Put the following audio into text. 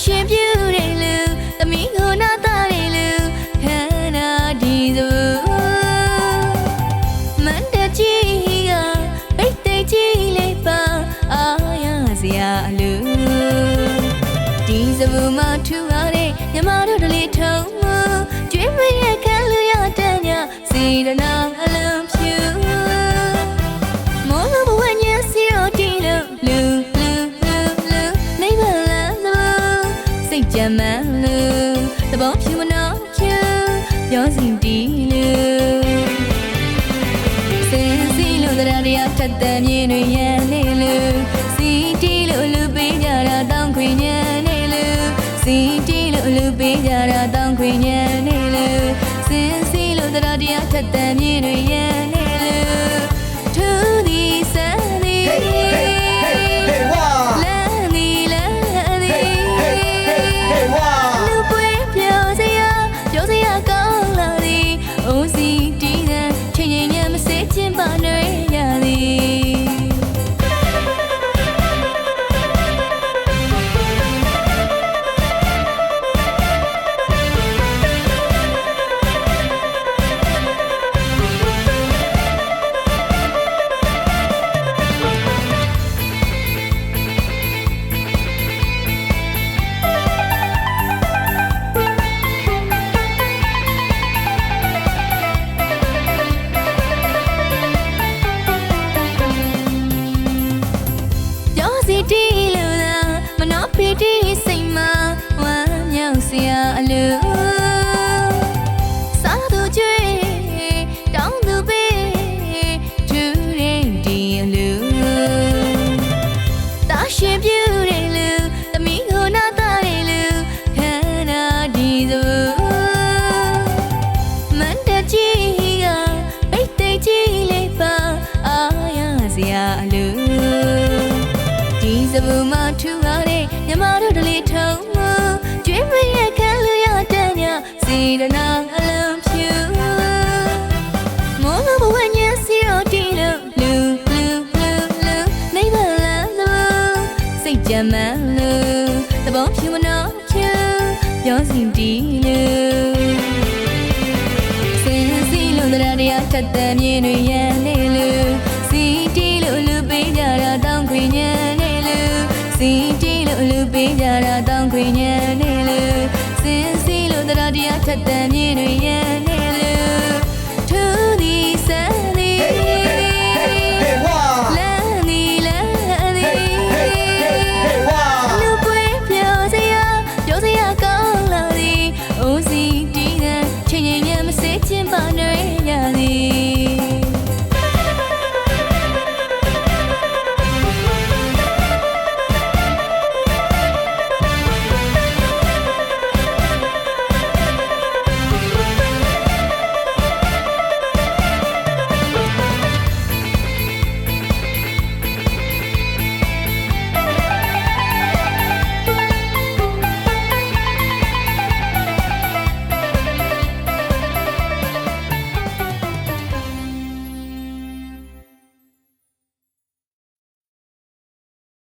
ရှင်ပြူတယ်လူသမီးကိုနာတာတယ်လူခန္ဓာဒီစုမန္တကြီးကပိတ်သိကြီးလေးပါအာရစရာလူဒီစုမထူရတဲ့ညီမတို့တလေးထုံးကျွေးမရခံလူရတဲ့ညစေတနာအလုံးဖြူမောလဘဝညစီရောတီလူနေပါလားစိတ်ကြမ်းမှန်လူသဘောဖြူမနာဖြူပြောစီတီလူစင်စီလို့တရားထက်တဲ့မြင်တွေရန်နေလူစီတီလို့လူပေးကြတာတောင်းခွေညံနေလူစီတီလို့လူပေးကြတာတောင်းခွေညံနေလူစင်စီလို့တရားထက်တဲ့မြင်တွေရန်နေလူထူးသည်စံသည်လူပွေးပြောစရာကောင်းလာသည်အိုးစီတီးတဲ့ချိန်ချိန်ညမစေးချင်းပါနေရသည်စီတီလူသာမနောပီတီစိတ်မှာဝမ်းမြောက်စရာအလူစားသူကျွေးတောင်းသူပေးထူရင်ဒီအလူတာရှင်ပြူတယ်လူသမီးကိုနာတာတယ်လူခန္ဓာဒီစုမန္တကြီးကပိတ်သိကြီးလေးပါအာရစရာအလူဒီစဘူမထူရတဲ့ညီမတို့တလေးထုံးကျွေးမရခံလူရတဲ့ညစေတနာအလုံးဖြူမောလဘဝညစီရောတီလူနေပါလားစိတ်ကြမ်းမှန်လူသဘောဖြူမနာဖြူပြောစီတီလူစင်စီလို့တရားထက်တဲ့မြင်တွေရန်နေလူစီတီလို့လူပေးကြတာတောင်းခွေညံစီတီလို့လူပေးကြတာတောင်းခွေညံနေလူစင်စီလို့တရားထက်တဲ့မြင်တွေရန်နေလူထူးသည်စံသည်